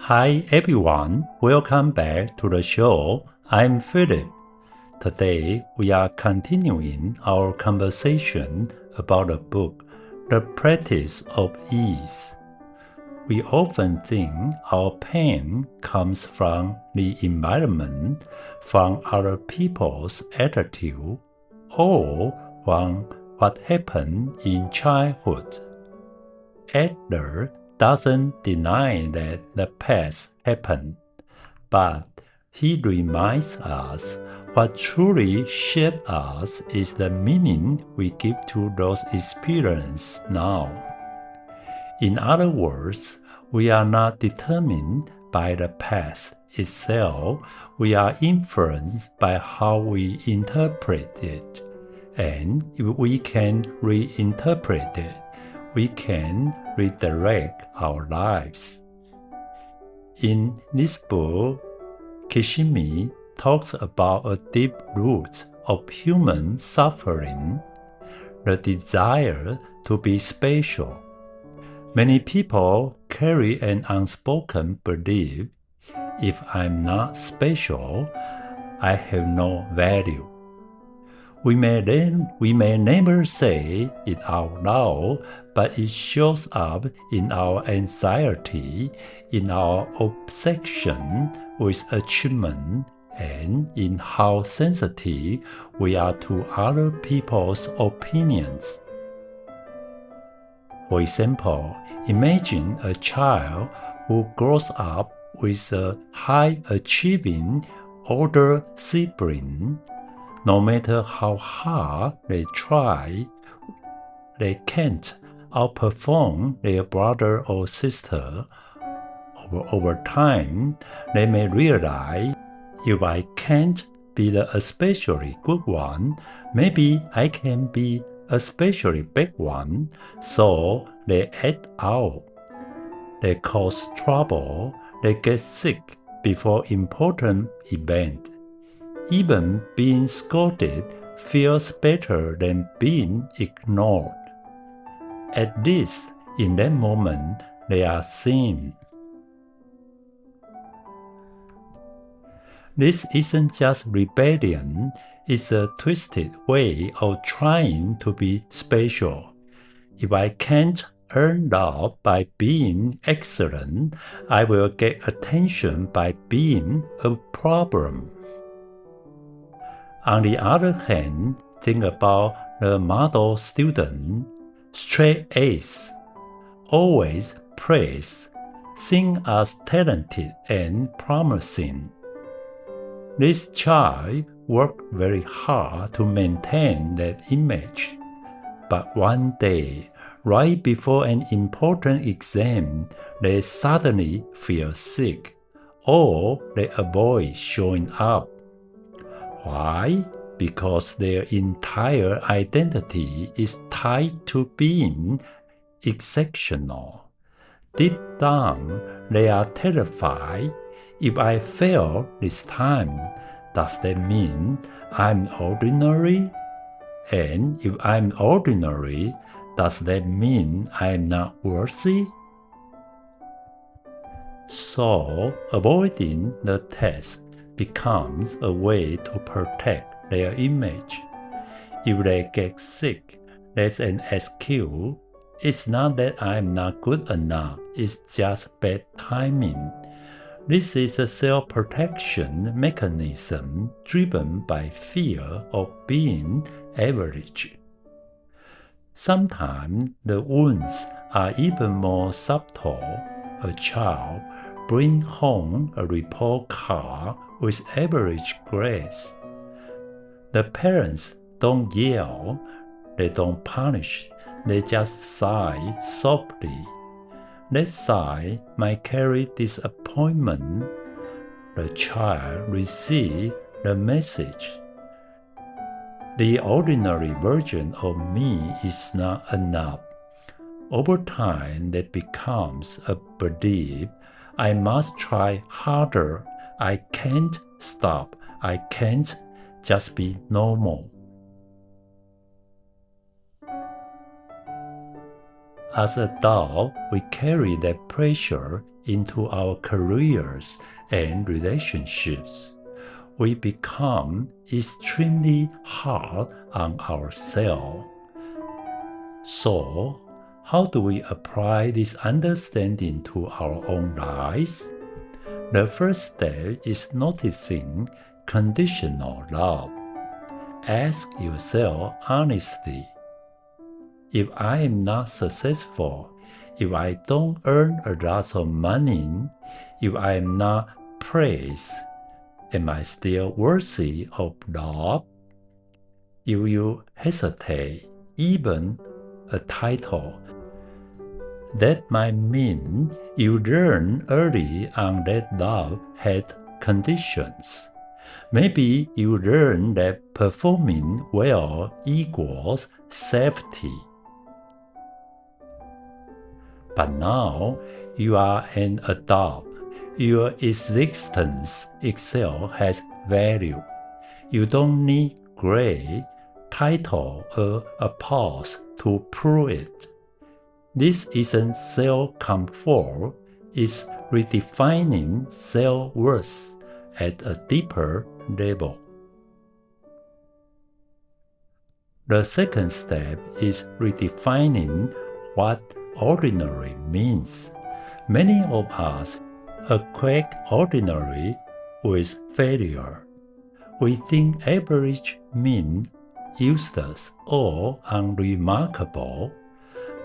Hi everyone, welcome back to the show. I'm Philip. Today we are continuing our conversation about the book, The Practice of Ease. We often think our pain comes from the environment, from other people's attitude, or from what happened in childhood. Adler doesn't deny that the past happened, but he reminds us what truly shaped us is the meaning we give to those experiences now. In other words, we are not determined by the past itself, we are influenced by how we interpret it. And if we can reinterpret it, we can redirect our lives. In this book, Kishimi talks about a deep root of human suffering, the desire to be special. Many people carry an unspoken belief: if I'm not special, I have no value. We may never say it out loud, but it shows up in our anxiety, in our obsession with achievement, and in how sensitive we are to other people's opinions. For example, imagine a child who grows up with a high-achieving older sibling. No matter how hard they try, they can't outperform their brother or sister. Over time, they may realize, if I can't be the especially good one, maybe I can be a especially big one, so they act out. They cause trouble, they get sick before important events. Even being scolded feels better than being ignored. At least in that moment, they are seen. This isn't just rebellion, it's a twisted way of trying to be special. If I can't earn love by being excellent, I will get attention by being a problem. On the other hand, think about the model student, straight A's, always praised, seen as talented and promising. This child worked very hard to maintain that image, but one day, right before an important exam, they suddenly feel sick, or they avoid showing up. Why? Because their entire identity is tied to being exceptional. Deep down, they are terrified. If I fail this time, does that mean I'm ordinary? And if I'm ordinary, does that mean I'm not worthy? So, avoiding the test becomes a way to protect their image. If they get sick, that's an excuse. It's not that I'm not good enough, it's just bad timing. This is a self-protection mechanism driven by fear of being average. Sometimes the wounds are even more subtle. A child brings home a report card with average grades. The parents don't yell, they don't punish, they just sigh softly. That sigh might carry disappointment. The child receives the message: the ordinary version of me is not enough. Over time, that becomes a belief: I must try harder. I can't stop. I can't just be normal. As adults, we carry that pressure into our careers and relationships. We become extremely hard on ourselves. So, how do we apply this understanding to our own lives? The first step is noticing conditional love. Ask yourself honestly, if I am not successful, if I don't earn a lot of money, if I am not praised, am I still worthy of love? If you hesitate, even a title, that might mean you learned early on that love had conditions. Maybe you learned that performing well equals safety. But now you are an adult. Your existence itself has value. You don't need grade, title, or applause to prove it. This isn't self-comfort, it's redefining self-worth at a deeper level. The second step is redefining what ordinary means. Many of us equate ordinary with failure. We think average means useless or unremarkable,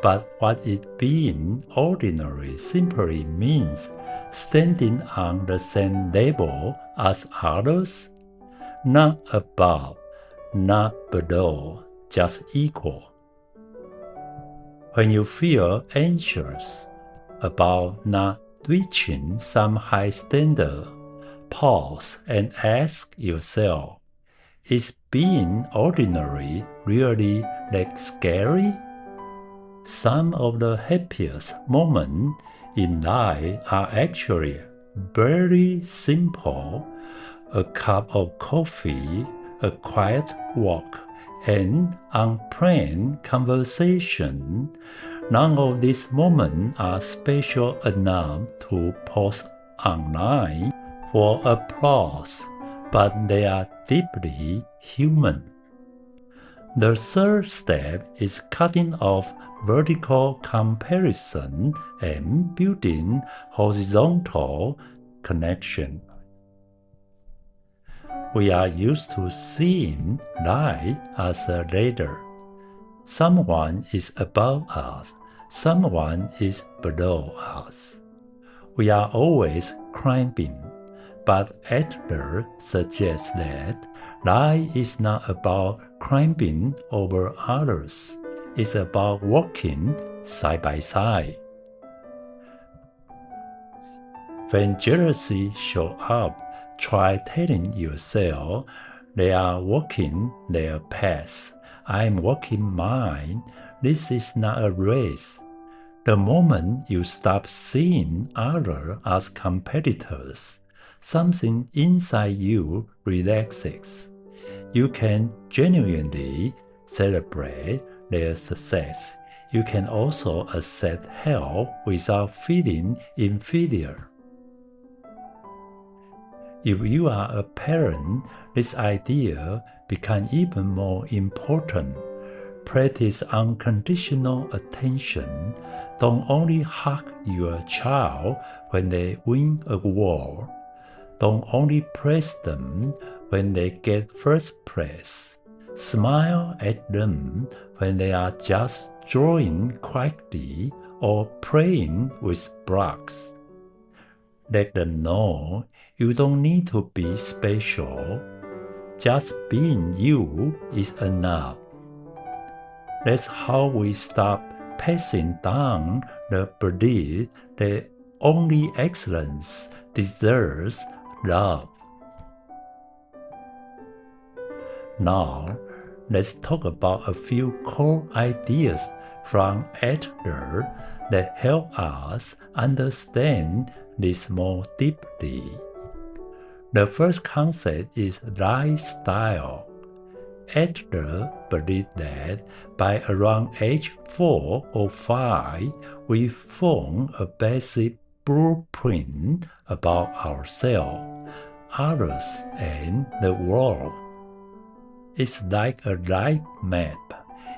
but what it being ordinary simply means standing on the same level as others, not above, not below, just equal. When you feel anxious about not reaching some high standard, pause and ask yourself, is being ordinary really that scary? Some of the happiest moments in life are actually very simple: a cup of coffee, a quiet walk, an unplanned conversation. None of these moments are special enough to post online for applause, but they are deeply human. The third step is cutting off vertical comparison and building horizontal connection. We are used to seeing life as a ladder. Someone is above us, someone is below us. We are always climbing, but Adler suggests that life is not about climbing over others. It's about walking side by side. When jealousy shows up, try telling yourself they are walking their path. I'm walking mine. This is not a race. The moment you stop seeing others as competitors, something inside you relaxes. You can genuinely celebrate their success. You can also accept help without feeling inferior. If you are a parent, this idea becomes even more important. Practice unconditional attention. Don't only hug your child when they win a award. Don't only praise them when they get first place. Smile at them when they are just drawing quietly or playing with blocks. Let them know you don't need to be special. Just being you is enough. That's how we stop passing down the belief that only excellence deserves love. Now, let's talk about a few core ideas from Adler that help us understand this more deeply. The first concept is lifestyle. Adler believed that by around age 4 or 5, we form a basic blueprint about ourselves, others, and the world. It's like a life map.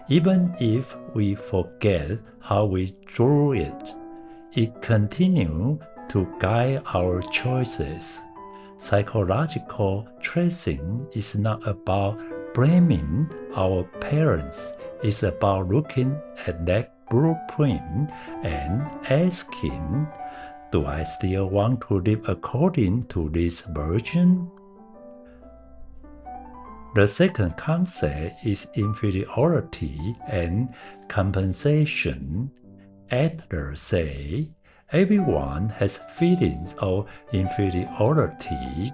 Even if we forget how we drew it, it continues to guide our choices. Psychological tracing is not about blaming our parents. It's about looking at that blueprint and asking, do I still want to live according to this version? The second concept is inferiority and compensation. Adler says, everyone has feelings of inferiority.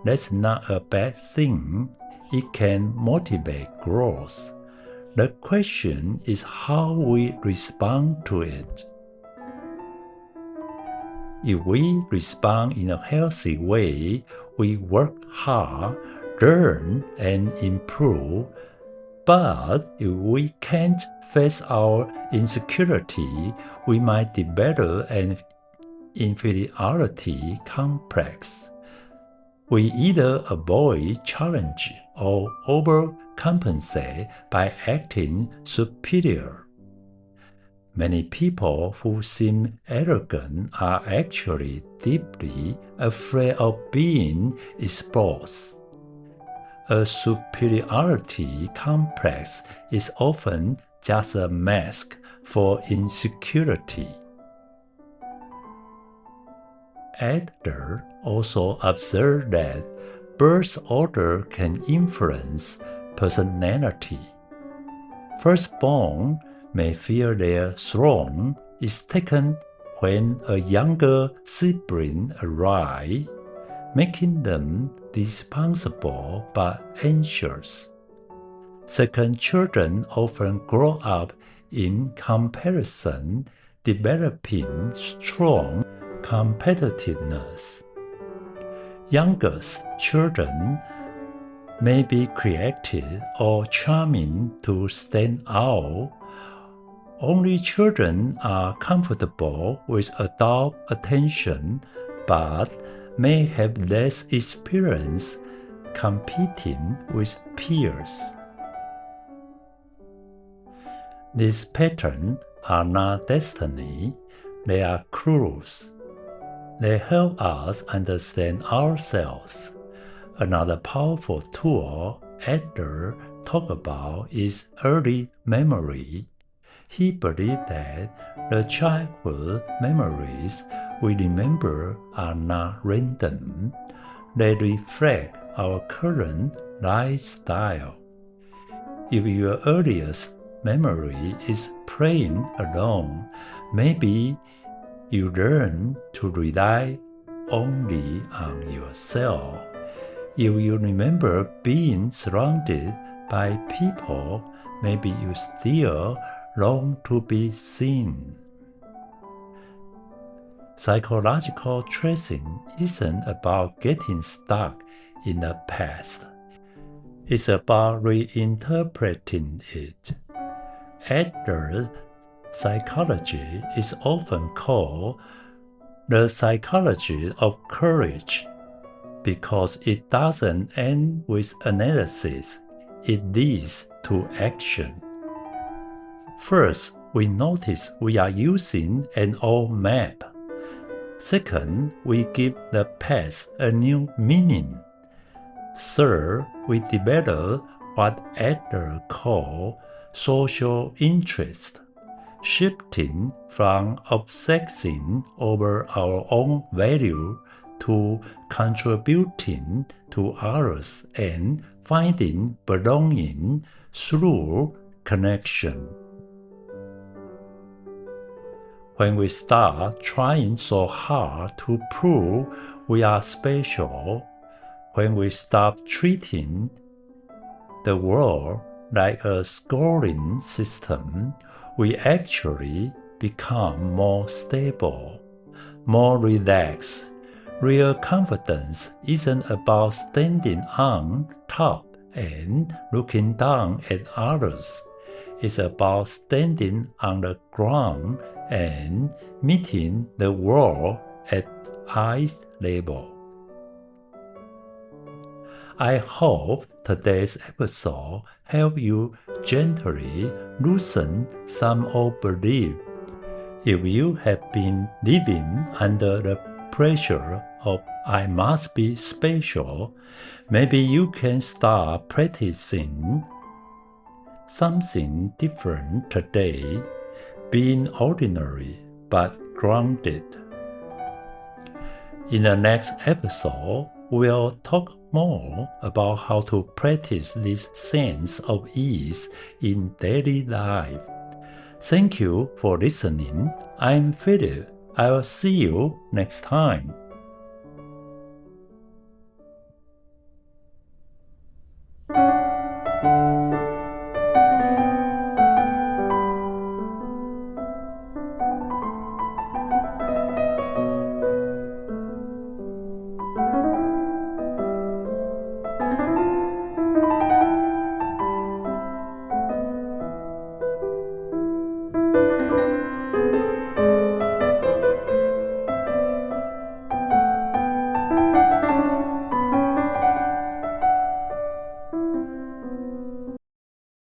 That's not a bad thing. It can motivate growth. The question is how we respond to it. If we respond in a healthy way, we work hard, learn, and improve. But if we can't face our insecurity, we might develop an inferiority complex. We either avoid challenge or overcompensate by acting superior. Many people who seem arrogant are actually deeply afraid of being exposed. A superiority complex is often just a mask for insecurity. Adler also observed that birth order can influence personality. Firstborn may feel their throne is taken when a younger sibling arrives, making them responsible but anxious. Second children often grow up in comparison, developing strong competitiveness. Youngest children may be creative or charming to stand out. Only children are comfortable with adult attention, but may have less experience competing with peers. These patterns are not destiny, they are clues. They help us understand ourselves. Another powerful tool Adler talked about is early memory. He believed that the childhood memories we remember are not random. They reflect our current lifestyle. If your earliest memory is playing alone, maybe you learn to rely only on yourself. If you remember being surrounded by people, maybe you still long to be seen. Psychological tracing isn't about getting stuck in the past. It's about reinterpreting it. Adler's psychology is often called the psychology of courage because it doesn't end with analysis, it leads to action. First, we notice we are using an old map. Second, we give the past a new meaning. Third, we develop what Adler called social interest, shifting from obsessing over our own value to contributing to others and finding belonging through connection. When we start trying so hard to prove we are special, when we stop treating the world like a scoring system, we actually become more stable, more relaxed. Real confidence isn't about standing on top and looking down at others. It's about standing on the ground and meeting the world at eye level. I hope today's episode helped you gently loosen some old beliefs. If you have been living under the pressure of I must be special, maybe you can start practicing something different today, being ordinary but grounded. In the next episode, we'll talk more about how to practice this sense of ease in daily life. Thank you for listening. I'm Phillip. I'll see you next time.